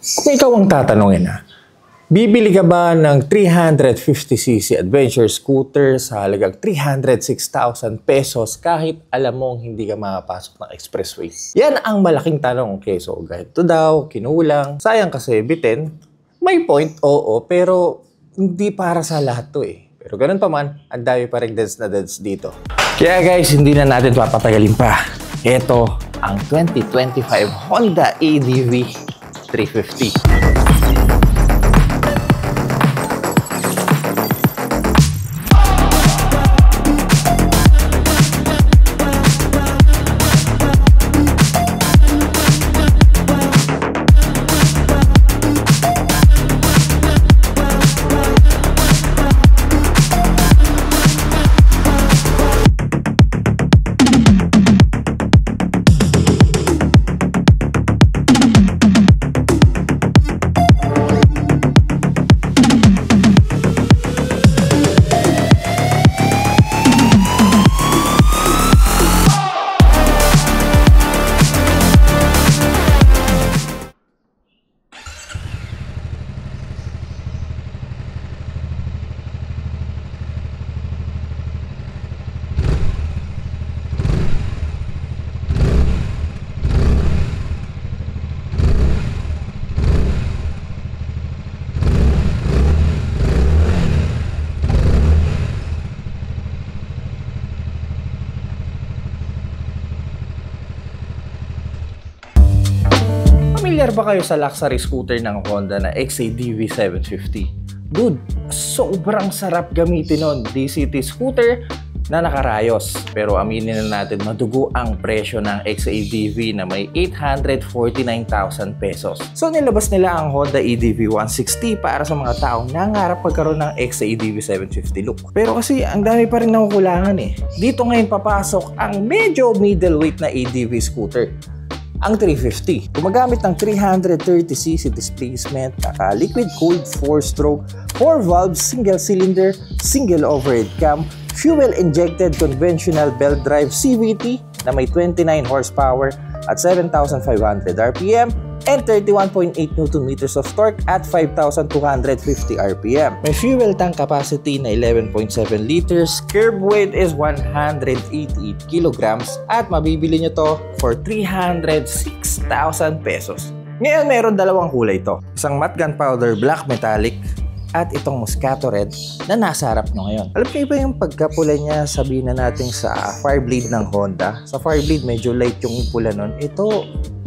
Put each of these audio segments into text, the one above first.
Kung ikaw ang tatanungin bibili ka ba ng 350cc adventure scooter sa halagang 306,000 pesos kahit alam mong hindi ka makapasok ng expressway? Yan ang malaking tanong. Okay, so ganito daw, kinulang. Sayang kasi bitin. May point, oo, pero hindi para sa lahat to eh. Pero ganun pa man, ang dami pa rin dads na dads dito. Kaya guys, hindi na natin papatagalin pa. Ito ang 2025 Honda ADV 350. Familiar ba kayo sa luxury scooter ng Honda na XADV 750? Dude, sobrang sarap gamitin nun. DCT scooter na nakarayos. Pero aminin na natin, madugo ang presyo ng XADV na may 849,000 pesos. So nilabas nila ang Honda ADV 160 para sa mga taong nangarap pagkaroon ng XADV 750 look. Pero kasi ang dami pa rin nakukulangan eh. Dito ngayon papasok ang medyo middleweight na ADV scooter, ang 350. Gumagamit ng 330cc displacement, liquid cooled 4-stroke, 4 valves, single cylinder, single overhead cam, fuel injected conventional belt drive CVT na may 29 horsepower at 7,500 RPM and 31.8 Nm of torque at 5,250 RPM. May fuel tank capacity na 11.7 liters, curb weight is 188 kilograms at mabibili nyo to for 306,000 pesos. Ngayon meron dalawang kulay to. Isang matte gunpowder black metallic at itong Moscato Red na nasa harap nyo ngayon. Alam niyo ba yung pagkapula niya, sabihin na natin sa Fireblade ng Honda? Sa Fireblade medyo light yung pula nun. Ito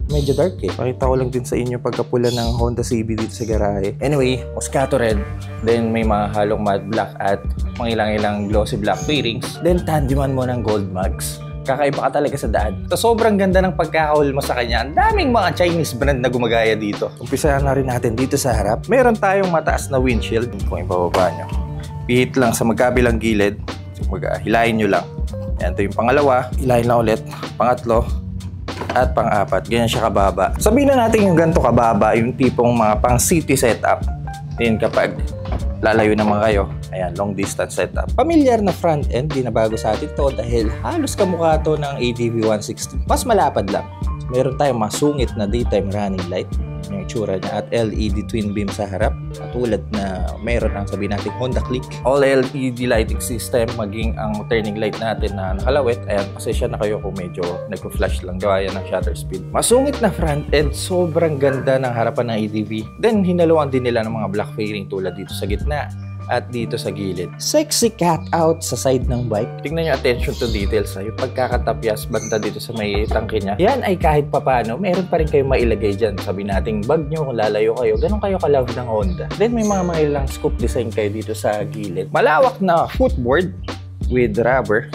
medyo dark eh. Pakita ko lang din sa inyo pagkapula ng Honda CB dito sa garahe. Anyway, Moscato Red. Then may mga halong matte black at mga ilang glossy black fairings. Then tandiman mo ng gold mugs. Kakaiba ka talaga sa daan. So, sobrang ganda ng pagkakahol mo sa kanya. Ang daming mga Chinese brand na gumagaya dito. Umpisahan na rin natin dito sa harap. Meron tayong mataas na windshield. Kung ibababa nyo, pihit lang sa magkabilang gilid. So, hilahin nyo lang. Yan, ito yung pangalawa. Hilahin lang ulit. Pangatlo. At pang-apat. Ganyan siya kababa. Sabihin na natin yung ganito kababa, yung tipong mga pang city setup. Then kapag lalayo naman kayo, ayan, long distance setup. Familiar na front end, di na bago sa atin to dahil halos kamukha to ng ADV 160. Mas malapad lang. Meron tayong masungit na daytime running light, yung itsura niya, at LED twin beam sa harap. Katulad na meron ang sabihin natin Honda Click. All LED lighting system, maging ang turning light natin na nakalawit. Ayan, pasensya na kayo kung medyo nagpo-flash lang gaya ng shutter speed. Masungit na front end, sobrang ganda ng harapan ng ADV. Then hinaluan din nila ng mga black fairing tulad dito sa gitna at dito sa gilid. Sexy cat out sa side ng bike. Tingnan nyo, attention to details. Yung pagkakatapyas banda dito sa may tangke niya. Yan ay kahit papano, meron pa rin kayo mailagay dyan. Sabi nating bag nyo, kung lalayo kayo, ganun kayo ka-love ng Honda. Then may mga ilang scoop design kayo dito sa gilid. Malawak na footboard with rubber.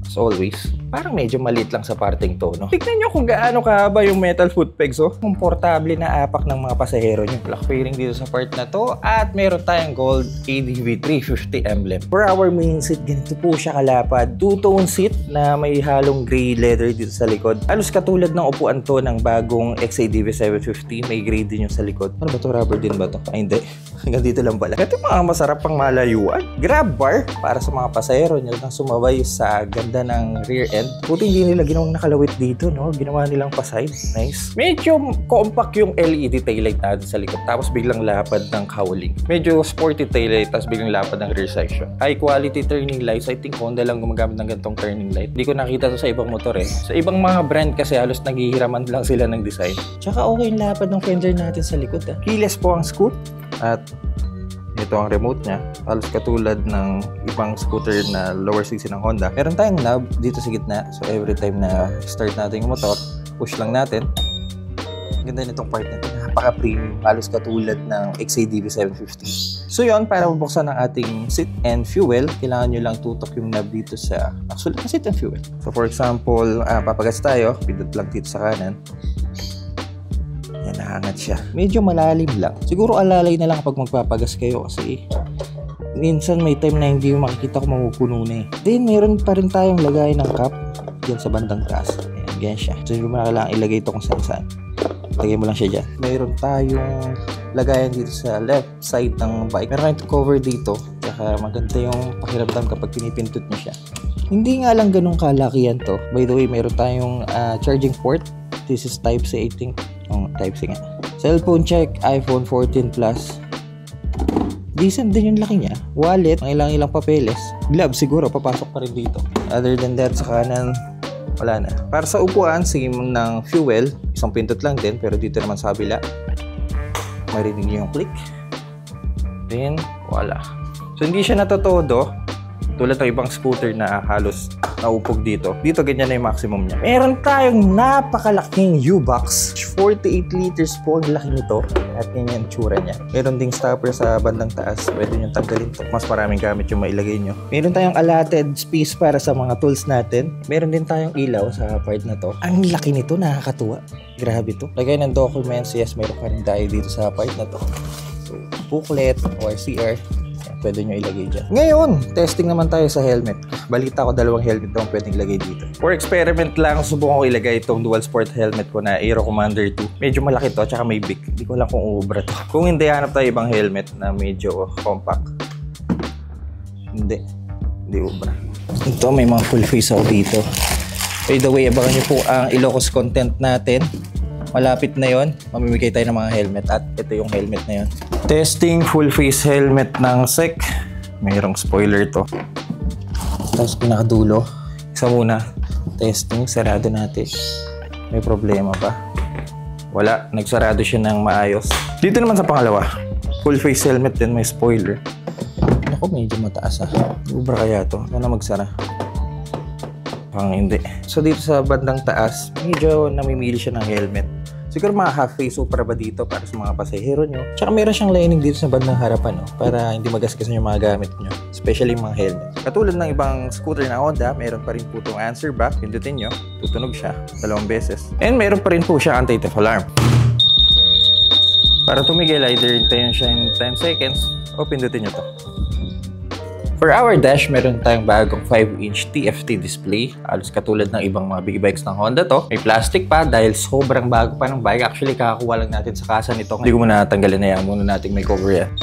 As always. Parang medyo maliit lang sa parting to, no? Tignan nyo kung gaano kahaba yung metal foot pegs, oh. Komportable na apak ng mga pasahero nyo. Black fairing dito sa part na to. At meron tayong gold ADV 350 emblem. For our main seat, ganito po siya kalapad. Two-tone seat na may halong gray leather dito sa likod. Halos katulad ng upuan to ng bagong XADV 750. May gray din yung sa likod. Ano ba to? Rubber din ba to? Ay, hindi. Hanggang dito lang pala. Ito yung mga masarap pang malayuan. Grab bar para sa mga pasahero nyo nang sumabay sa ganda ng rear end. Buti hindi nila ginawang nakalawit dito, no? Ginawa nilang pa-side. Nice. Medyo compact yung LED taillight natin sa likod. Tapos biglang lapad ng cowling. Medyo sporty taillight tapos biglang lapad ng rear section. High quality turning lights. I think Honda lang gumagamit ng ganitong turning light. Hindi ko nakita to sa ibang motor eh. Sa ibang mga brand kasi halos naghihiraman lang sila ng design. Tsaka okay yung lapad ng fender natin sa likod. Keyless po ang scoot. At ito ang remote niya. Halos katulad ng ibang scooter na lower cc ng Honda. Meron tayong knob dito sa gitna. So every time na start natin yung motor, push lang natin. Ganda nitong part na ito. Napaka-premium. Halos katulad ng XADV 750. So yun, para mabuksan ang ating seat and fuel, kailangan nyo lang tutok yung knob dito sa actual seat and fuel. So for example, papagas tayo. Pindot lang dito sa kanan. Yan, nahangat siya. Medyo malalim lang. Siguro alalay na lang kapag magpapagas kayo kasi minsan may time na hindi mo makikita kung mapupuno na eh. Then, meron pa rin tayong lagay ng cup dyan sa bandang taas. Ayan, ganyan siya. So, hindi mo na kailangan ilagay ito kung saan-saan. Lagay mo lang siya dyan. Meron tayong lagayan dito sa left side ng bike. Meron tayong cover dito. Tsaka maganda yung pakiramdam kapag pinipintot mo siya. Hindi nga lang ganun kalakihan to. By the way, meron tayong charging port. This is Type-C, I think. Type-C nga. Cellphone check, iPhone 14 Plus. Decent din yung laki niya. Wallet, ang ilang papeles. Glove siguro, papasok pa rin dito. Other than that, sa kanan, wala na. Para sa upuan, sige mo ng fuel. Isang pintot lang din, pero dito naman sa kabila. Marinig niyo yung click. Then, wala. So, hindi siya natutodo. Tulad ng ibang scooter na halos naupog dito. Dito ganyan na yung maximum niya. Meron tayong napakalaking U-Box. 48 liters po ang laki nito. At ganyan yung tsura niya. Meron ding stopper sa bandang taas. Pwede nyo tanggalin to. Mas maraming gamit yung mailagay nyo. Meron tayong allotted space para sa mga tools natin. Meron din tayong ilaw sa part na to. Ang laki nito, nakakatuwa. Grabe to. Lagay ng documents. Yes, meron pa rin tayo dito sa part na to. So, booklet or CR. Pwede nyo ilagay dyan. Ngayon, testing naman tayo sa helmet. Balita ko 2 helmet daw pwedeng ilagay dito. For experiment lang, subukan ko ilagay itong dual sport helmet ko na Aero Commander 2. Medyo malaki to, tsaka may big. Hindi ko lang kung uubra to. Kung hindi, hanap tayo ibang helmet na medyo compact. Hindi ubra. Ito, may mga full face ako dito. By the way, abangan nyo po ang Ilocos content natin. Malapit na yon, mamimigay tayo ng mga helmet at ito yung helmet na yon. Testing full face helmet ng SEC. Mayroong spoiler to. Tapos pinakadulo. Isa muna. Testing, sarado natin. May problema ba? Wala, nagsarado siya ng maayos. Dito naman sa pangalawa. Full face helmet din, may spoiler. Ako, medyo mataas Ubra kaya to? Sana magsara. Pang hindi. So dito sa bandang taas, medyo namimili siya ng helmet. Siguro mga half face upra ba dito para sa mga pasahero nyo. Tsaka meron siyang lining dito sa bandang harapan para hindi magasgasan yung mga gamit nyo. Especially mga helmet. Katulad ng ibang scooter na Honda, meron pa rin po itong answer back. Pindutin nyo, tutunog siya 2 beses. And meron pa rin po siya anti-theft alarm. Para tumigil, either hintayin siya in 10 seconds o pindutin nyo to. For our dash, meron tayong bagong 5-inch TFT display. Halos katulad ng ibang mga big bikes ng Honda to. May plastic pa dahil sobrang bago pa ng bike. Actually, kakakuha lang natin sa kasa nito. Hindi ko muna natanggalin na yan. Muna natin may cover yan.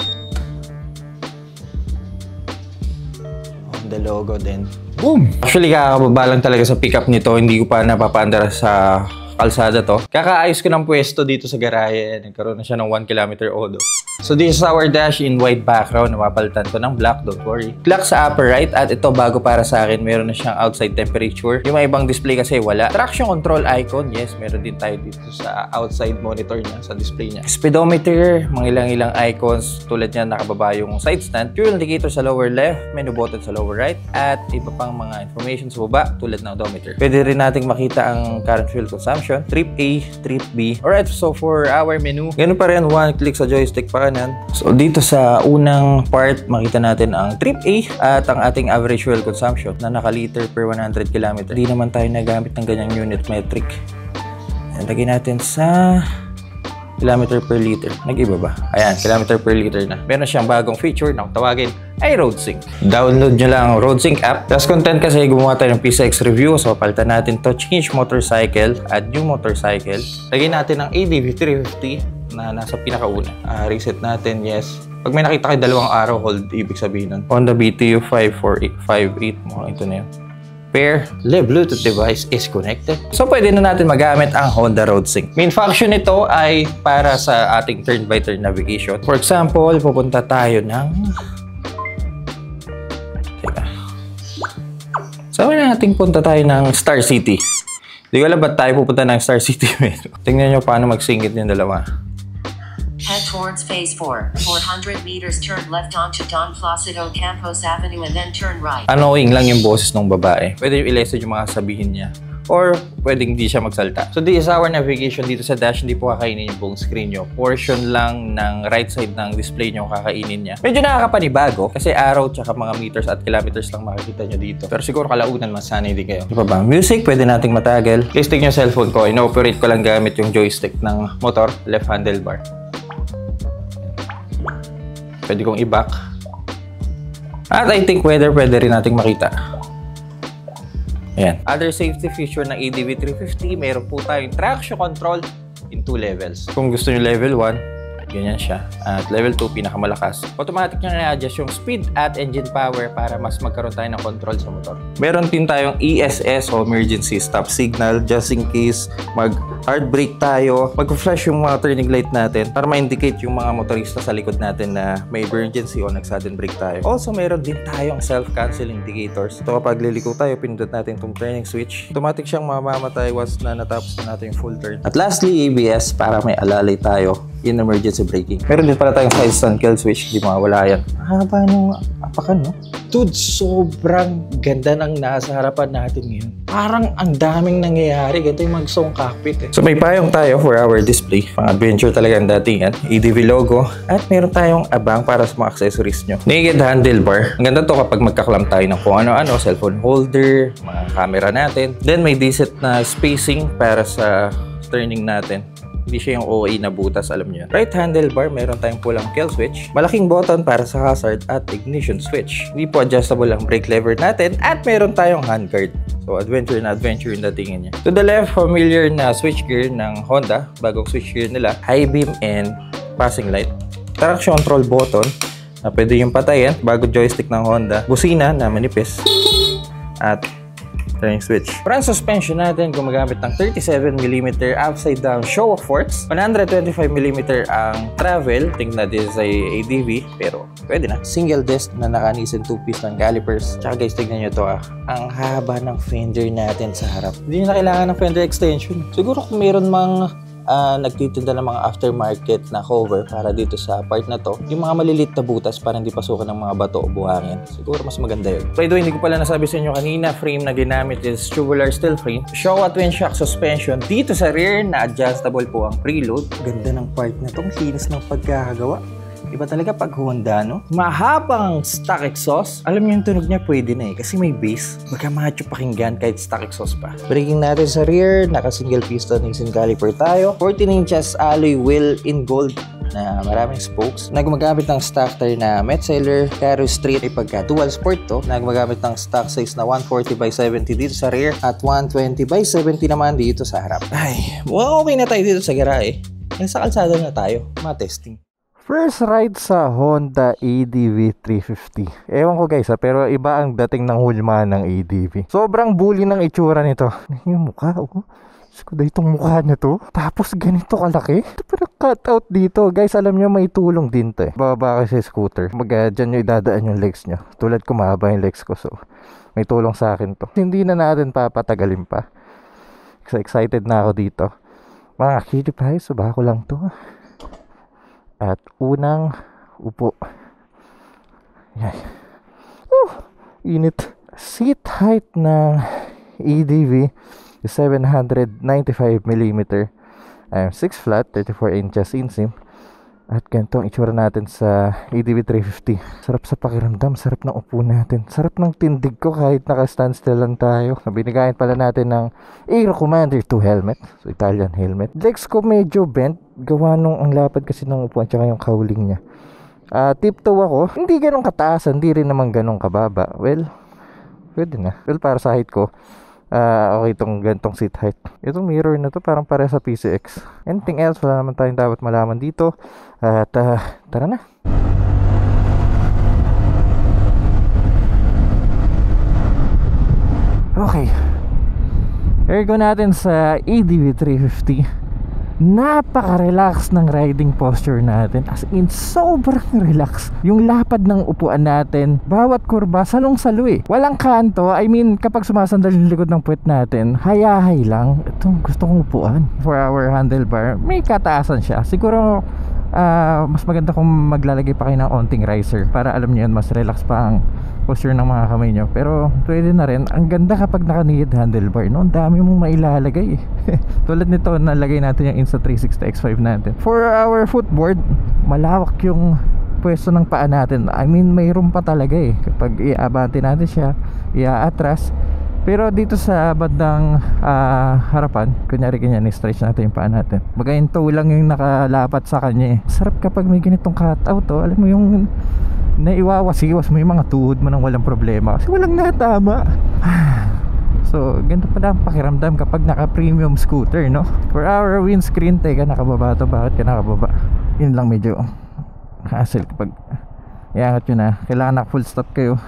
Honda logo din. Boom! Actually, kakababa lang talaga sa pickup nito. Hindi ko pa napapaandar sa kalsada to. Kakaayos ko ng pwesto dito sa garahe. Nagkaroon na siya ng 1 kilometer odo. So this is our dash in white background. Napapalitan ko ng black, don't worry. Clock sa upper right at ito bago para sa akin. Meron na siyang outside temperature. Yung mga ibang display kasi wala. Traction control icon, yes. Meron din tayo dito sa outside monitor niya, sa display niya. Speedometer, mga ilang-ilang icons. Tulad niya nakababa yung side stand. Fuel indicator sa lower left, menu button sa lower right. At iba pang mga information sa baba tulad ng odometer. Pwede rin nating makita ang current fuel consumption. Trip A, trip B. Alright, so for our menu, ganun pa rin, 1 click sa joystick pa kanan. So dito sa unang part, makita natin ang trip A at ang ating average fuel consumption na naka-liter per 100 km. Hindi naman tayo nagamit ng ganyang unit metric. Lagay natin sa kilometer per liter. Nag-iba ba? Ayan, kilometer per liter na. Meron siyang bagong feature na tawagin ay RoadSync. Download nyo lang ang RoadSync app. Tapos content kasi gumawa tayo ng PCX review. So palitan natin to, change motorcycle, add new motorcycle. Lagay natin ang ADV 350 na nasa pinakauna. Reset natin, yes. Pag may nakita kayo dalawang arrow hold, ibig sabihin nun. Honda BTU 54858, mukhang ito na yun. Pair, live Bluetooth device is connected. So, pwede na natin magamit ang Honda Road Sync. Main function nito ay para sa ating turn-by-turn navigation. For example, pupunta tayo ng... Teka. Sabi na natin punta tayo ng Star City. Hindi ko alam ba't tayo pupunta ng Star City. Tingnan nyo paano magsingit yung dalawa. Head towards Phase 4. 400 meters turn left onto Don Placido Campos Avenue and then turn right. Annoying lang yung boses ng babae. Pwede yung i-listen yung mga sabihin niya. Or pwedeng hindi siya magsalta. So this is our navigation dito sa dash. Hindi po kakainin yung buong screen nyo. Portion lang ng right side ng display nyo kakainin niya. Medyo nakakapanibago kasi arrow tsaka mga meters at kilometers lang makikita nyo dito. Pero siguro kalaunan masanay din kayo. Di ba ba? Music, pwede nating matagal. I-stick nyo cellphone ko. Ino-operate ko lang gamit yung joystick ng motor, left handlebar. Pwede kong i-back. At I think pwede rin nating makita. Ayan. Other safety feature ng ADV 350, meron po tayong traction control in 2 levels. Kung gusto nyo level 1, ganyan siya. At level 2, pinakamalakas. Automatic nyo na-adjust yung speed at engine power para mas magkaroon tayo ng control sa motor. Meron din tayong ESS o Emergency Stop Signal just in case mag-hard brake tayo. Mag-flash yung mga turning light natin para ma-indicate yung mga motorista sa likod natin na may emergency o nag-sudden brake tayo. Also, meron din tayong self-cancel indicators. So, kapag liliko tayo, pinindot natin itong turning switch. Automatic siyang mamamatay once na natapos na natin yung full turn. At lastly, ABS para may alalay tayo in emergency braking. Meron din pala tayong side stand kill switch, di mawala yan. Haba nung apakan, no? Dude, sobrang ganda ng nasa harapan natin ngayon. Parang ang daming nangyayari. Ganito yung mag-song cockpit eh. So may payong tayo for our display. Pang adventure talaga ang datingan. ADV logo. At meron tayong abang para sa mga accessories nyo. Naked handlebar. Ang ganda to kapag magkaklam tayo ng kung ano-ano. Cellphone holder, mga camera natin. Then may decent na spacing para sa turning natin. Hindi siya yung OA na butas, alam niyo. Right handlebar, meron tayong pulang kill switch. Malaking button para sa hazard at ignition switch. Hindi po adjustable ang brake lever natin. At meron tayong handguard. So, adventure na adventure yung datingin niya. To the left, familiar na switchgear ng Honda. Bagong switchgear nila. High beam and passing light. Traction control button na pwede yung patayin. Bagong joystick ng Honda. Busina na manipis. At turning switch. Front suspension natin gumagamit ng 37mm upside down show of force. 125mm ang travel. Think na this ay ADV pero pwede na. Single disc na nakanisin 2-piston calipers. Tsaka guys, tignan nyo to ang haba ng fender natin sa harap. Hindi na kailangan ng fender extension. Siguro kung meron mang nagtitinda ng mga aftermarket na cover para dito sa part na to, yung mga malilit na butas para hindi pasukan ng mga bato o buhangin. Siguro mas maganda yun. By the way, hindi ko pala nasabi sa inyo kanina, frame na ginamit is tubular steel frame. Showa twin shock suspension. Dito sa rear na adjustable po ang preload. Ganda ng part na to. Ang linis ng pagkakagawa. Iba talaga pag Honda, no? Mahabang stock exhaust. Alam niyo yung tunog niya pwede na eh. Kasi may bass. Baka macho pakinggan kahit stock exhaust pa. Braking natin sa rear. Naka single piston racing caliper tayo. 14 inches alloy wheel in gold na maraming spokes. Na gumagamit ng stock tire na Metzeler Caro Street ay pagka dual sport to. Na gumagamit ng stock size na 140/70 dito sa rear at 120/70 naman dito sa harap. Ay, okay na tayo dito sa garahe. Sa kalsada na tayo. Ma-testing. First ride sa Honda ADV 350. Ewan ko guys pero iba ang dating ng hulma ng ADV. Sobrang bully ng itsura nito. Yung mukha, oh. Skuda itong mukha na to. Tapos ganito kalaki. Ito parang cut out dito. Guys, alam nyo may tulong din to eh. Bababa kayo sa scooter. Dyan nyo idadaan yung legs nyo. Tulad ko mahaba yung legs ko. So, may tulong sa akin to. Hindi na natin papatagalin pa. Kasi excited na ako dito. Mga kitty pies, subako lang to. At unang upo. Yan. Init. Seat height ng ADV is 795mm. 6 flat, 34 inches inseam. At ganito ang itsura natin sa ADV 350. Sarap sa pakiramdam, sarap ng upo natin. Sarap ng tindig ko kahit naka-standstill lang tayo. Binigyan pala natin ng Aero Commander 2 helmet. So Italian helmet. Legs ko medyo bent. Gawa nung ang lapad kasi ng upuan tsaka yung cowling niya. Tiptoe ako. Hindi ganun kataas, hindi rin naman ganun kababa. Well, pwede na. Well, para sa height ko, okay itong gantong seat height. Itong mirror na to parang pare sa PCX. Anything else, wala naman tayong dapat malaman dito. At tara na. Okay, aircon natin sa ADV 350. Napaka-relax ng riding posture natin. As in, sobrang relax. Yung lapad ng upuan natin, bawat kurba, salong-salo eh. Walang kanto. I mean, kapag sumasandal yung likod ng puwet natin, hayahay lang. Itong gusto kong upuan. For our handlebar, may kataasan siya. Siguro, mas maganda kung maglalagay pa kayo ng onting riser para alam niyo yun, mas relax pa ang posture ng mga kamay nyo. Pero pwede na rin. Ang ganda kapag naka-knee handlebar, no? Ang dami mong mailalagay eh. Tulad nito, nalagay natin yung Insta360 X5 natin. For our footboard, malawak yung pwesto ng paa natin. I mean, may room pa talaga eh. Kapag i-abante natin siya, i-atras. Pero dito sa bandang harapan, kunyari ganyan, i-stretch natin yung paa natin. Bagayin to lang yung nakalapat sa kanya eh. Sarap kapag may ganitong cutout to. Alam mo yung naiwawasiwas mo yung mga tuhod mo nang walang problema kasi walang natama. So, ganito pala ang pakiramdam kapag naka-premium scooter, no? For our windscreen, teka, nakababa to. Bakit ka nakababa? Yun lang medyo hassle kapag iangat nyo na. Kailangan naka-full stop kayo.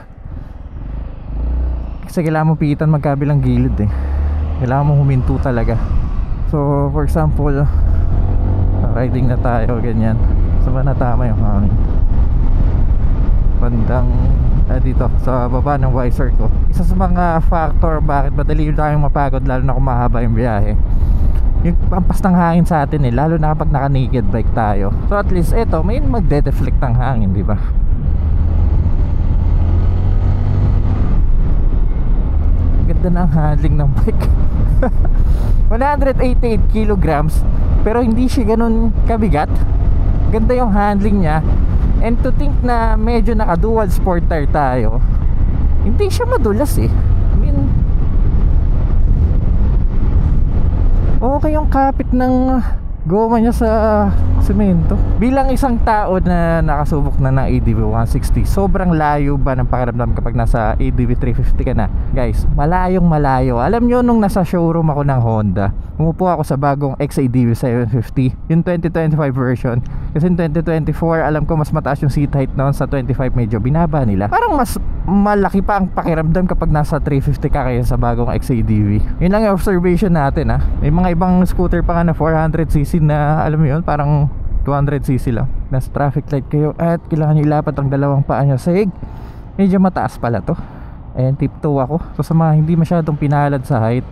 Kasi kailangan mo pigitan magkabilang gilid eh. Kailangan mo huminto talaga. So, for example, riding na tayo, ganyan. So, ba natama yung hangin? Bandang dito sa baba ng visor ko. Isa sa mga factor bakit madali tayong mapagod lalo na kung mahaba yung biyahe, yung pampas ng hangin sa atin eh, lalo na kapag naka naked bike tayo. So at least eto may magde-deflect ng hangin, di ba? Ganda na ang handling ng bike. 188 kilograms pero hindi siya ganun kabigat. Ganda yung handling niya. And to think na medyo naka dual sport tire tayo, hindi siya madulas eh. I mean, okay yung kapit ng goma niya sa semento. Bilang isang tao na nakasubok na ng ADV 160, sobrang layo ba ng pakiramdam kapag nasa ADV 350 ka na? Guys, malayong malayo. Alam nyo, nung nasa showroom ako ng Honda, umupo ako sa bagong XADV 750, yung 2025 version. Kasi yung 2024, alam ko mas mataas yung seat height noon. Sa 25 medyo binaba nila. Parang mas malaki pa ang pakiramdam kapag nasa 350 ka kaya sa bagong XADV. Yun lang yung observation natin ha. May mga ibang scooter pa nga na 400cc na alam mo yun, parang 200cc lang. Nasa traffic light kayo at kailangan nyo ilapat ang dalawang paa nyo sa hig. Medyo mataas pala to. Ayan, tiptoe ako. So sa mga hindi masyadong pinalad sa height,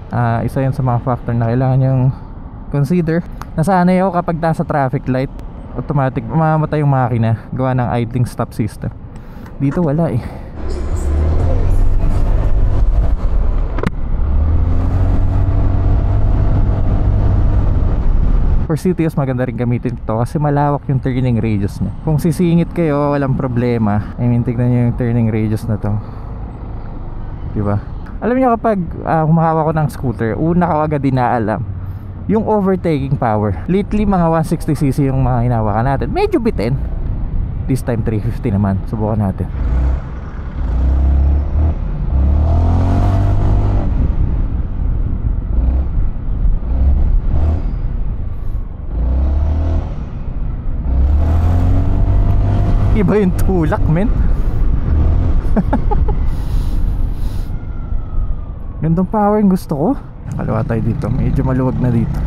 isa yan sa mga factor na kailangan yung consider. Nasanay ako kapag nasa traffic light, automatic mamamatay yung makina gawa ng idling stop system. Dito wala eh. For CTOs maganda rin gamitin ito kasi malawak yung turning radius niya. Kung sisingit kayo, walang problema. I mean, tignan nyo yung turning radius na to, diba? Alam nyo kapag humahawak ko ng scooter, una ko agad dinaalam yung overtaking power. Lately mga 160cc yung mga hinawakan natin. Medyo bitin. This time 350 naman. Subukan natin. Iba yung tulak, men. Gandang power yung gusto ko. Kaliwa tayo dito, medyo maluwag na dito.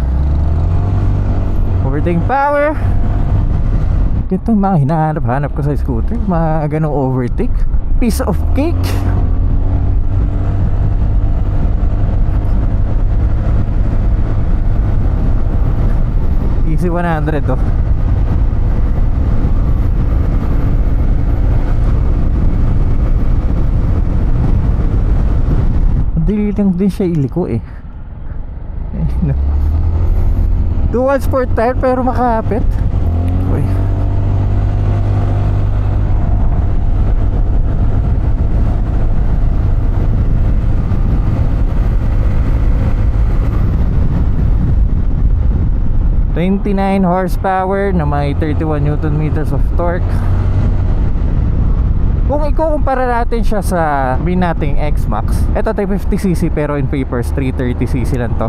Overtaking power. Ito yung mga hinahanap-hanap ko sa scooter, mga ganong overtake. Piece of cake. Easy 100 to. Dili lang din siya iliko eh. Dual sport tire pero makapit. Uy. $29 horsepower na may 31 Newton meters of torque. Kung ikukumpara natin siya sa bin nating X-Max, ito 350cc pero in papers 330cc lang to.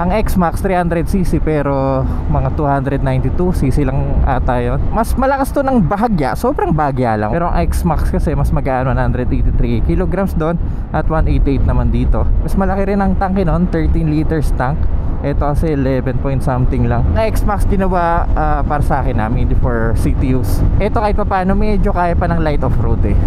Ang X-Max 300cc pero mga 292cc lang ata yun. Mas malakas to ng bahagya, sobrang bahagya lang. Pero ang X-Max kasi mas magaan, 183 kilograms doon at 188 naman dito. Mas malaki rin ang tanke nun, 13 liters tank. Ito kasi 11 point something lang. Na X-Max ginawa para sa akin hindi for city use. Ito kahit pa paano medyo kaya pa ng light off-road eh.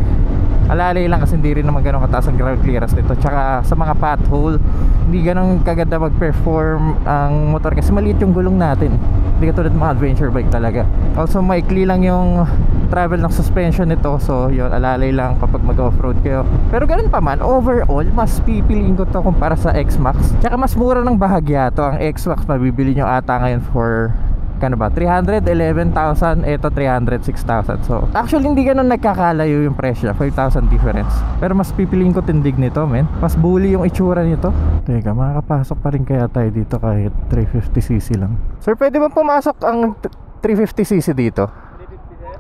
Alalay lang kasi hindi rin naman ganun kataas ang ground clearance nito. Tsaka sa mga pothole hindi ganun kaganda mag-perform ang motor kasi maliit yung gulong natin. Hindi katulad mga adventure bike talaga. Also maikli lang yung travel ng suspension nito. So yun, alalay lang kapag mag-off-road kayo. Pero ganun pa man, overall mas pipiliin ko to kumpara sa X-Max. Tsaka mas mura ng bahagya to. Ang X-Max mabibili nyo ata ngayon for kano ba? 311,000, ito 306,000. So, actually hindi ganun nagkakalayo yung presyo, 5,000 difference. Pero mas pipiliin ko tindig nito, men. Mas bully yung itsura nito. Teka, makakapasok pa rin kaya tayo dito kahit 350cc lang. Sir, pwede ba pumasok ang 350cc dito?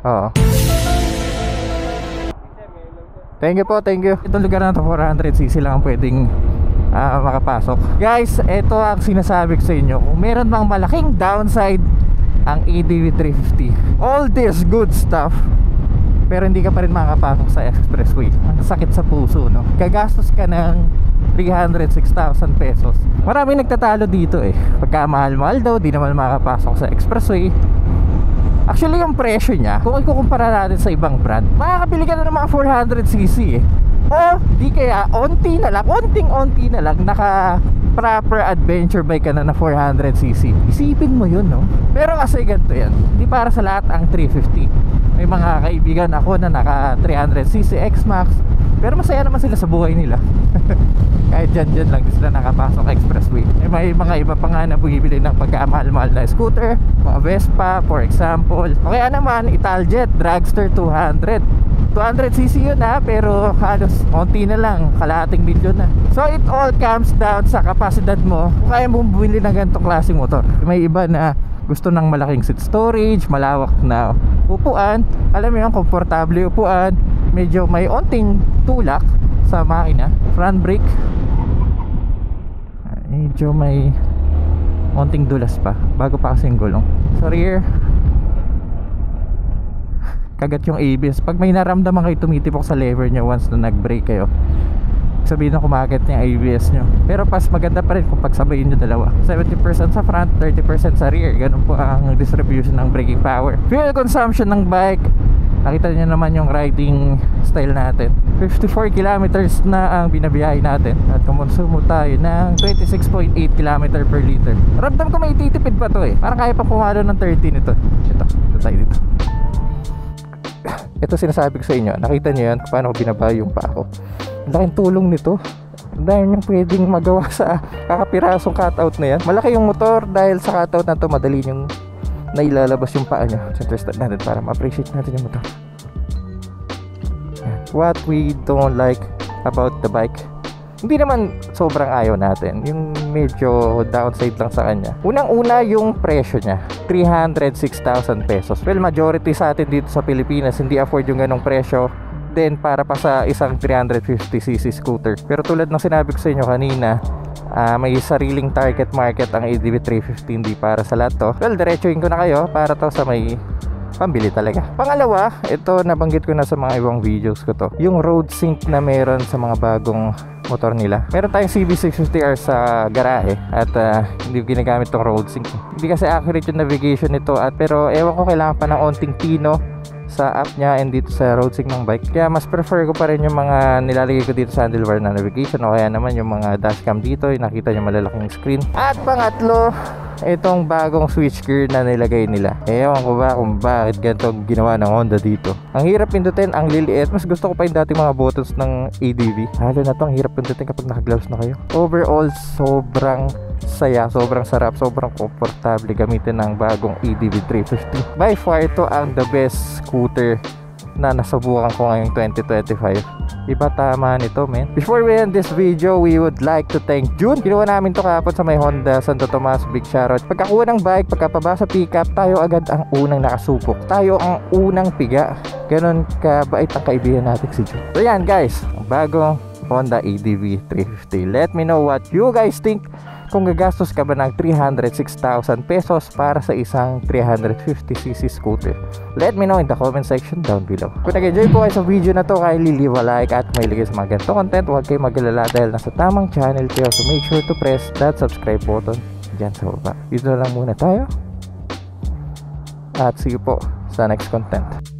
Oo. Thank you po, thank you. Itong lugar na to 400cc lang ang pwedeng makapasok. Guys, ito ang sinasabi ko sa inyo. Kung meron mang malaking downside ang EDV 350, all this good stuff, pero hindi ka pa rin makapasok sa expressway. Ang sakit sa puso, no? Gagastos ka ng 306,000 pesos. Maraming nagtatalo dito eh. Pagka mahal-mahal daw, di naman makapasok sa expressway. Actually yung presyo niya, kung ikukumpara natin sa ibang brand, makakabili ka na ng mga 400cc eh. O di kaya onti na lang, onting-onti na lang, naka proper adventure bike ka na na 400cc. Isipin mo yun, no? Pero kasi ganito yan, hindi para sa lahat ang 350. May mga kaibigan ako na naka 300cc X-Max, pero masaya naman sila sa buhay nila. Kahit dyan lang sila nakapasok expressway. May mga iba pa nga na bumibili ng pagkamahal-mahal na scooter, mga Vespa for example. O kaya naman Italjet Dragster 200cc yun pero halos konti na lang, kalahating milyon na. So it all comes down sa kapasidad mo kung kaya mong bumili ng ganitong klaseng motor. May iba na gusto ng malaking seat storage, malawak na upuan, alam mo yung komportable upuan, medyo may onting tulak sa makina, front brake medyo may onting dulas pa bago pa kasi yung gulong. Sa rear kagat yung ABS. Pag may naramdaman kayo tumitipok sa lever nyo once na nag-brake kayo, sabihin na kumakit niya ABS nyo. Pero pas maganda pa rin kung pagsabayin nyo dalawa, 70% sa front, 30% sa rear. Ganun po ang distribution ng braking power. Fuel consumption ng bike, nakita nyo naman yung riding style natin. 54 kilometers na ang binabiyahe natin at kumonsumo tayo ng 26.8 km per liter. Ramdam ko may ititipid pa to eh. Parang kaya pa pumalo ng 13 ito. Ito tayo dito. Ito sinasabi ko sa inyo, nakita nyo yan paano ko binabayo yung paa ko. Ang laking tulong nito, dahil niyang pwedeng magawa sa kakapirasong cutout na yan. Malaki yung motor, dahil sa cutout na to madali yung nailalabas yung paa nyo. Center stand natin para ma-appreciate natin yung motor. What we don't like about the bike, hindi naman sobrang ayaw natin, yung medyo downside lang sa kanya. Unang-una yung presyo niya, 306,000 pesos. Well, majority sa atin dito sa Pilipinas hindi afford yung ganong presyo. Then para pa sa isang 350cc scooter. Pero tulad ng sinabi ko sa inyo kanina, may sariling target market ang ADV 350, hindi para sa lahat to. Well, diretsuhin ko na kayo para to sa may pambili talaga. Pangalawa, ito nabanggit ko na sa mga ibang videos ko to, yung road sync na meron sa mga bagong motor nila. Meron tayong CB650R sa garahe at hindi ginagamit tong road sync. Hindi kasi accurate yung navigation nito pero ewan ko, kailangan pa ng onting pino sa app niya and dito sa road sync ng bike. Kaya mas prefer ko pa rin yung mga nilalagay ko dito sa handlebar na navigation o kaya naman yung mga dashcam dito, yung nakita nyo malalaking screen. At pangatlo, itong bagong switchgear na nilagay nila. Ewan ko ba kung bakit ganito ginawa ng Honda dito. Ang hirap pindutin, ang liliit. Mas gusto ko pa yung dating mga buttons ng ADV. Lalo na to, ang hirap pindutin kapag naka-gloves na kayo. Overall, sobrang saya, sobrang sarap, sobrang komportable gamitin ng bagong ADV 350. By far, ito ang the best scooter na nasubukan ko ngayong 2025. Iba tama nito, men. Before we end this video, we would like to thank June. Ginawa namin to kahapon sa may Honda Santo Tomas. Big shoutout. Pagkakuha ng bike, pagkapaba sa pickup, tayo agad ang unang nakasupok. Tayo ang unang piga. Ganon kabait ang kaibigan natin si June. So yan guys, ang bagong Honda ADV 350. Let me know what you guys think. kung gagastos ka ba ng 306,000 pesos para sa isang 350cc scooter? Let me know in the comment section down below. Kung nag-enjoy po kayo sa video na to, kindly leave a like at may ligay sa mga ganito content. Huwag kayo mag-alala dahil nasa tamang channel kayo. So make sure to press that subscribe button dyan sa baba. Dito na lang muna tayo. At see you po sa next content.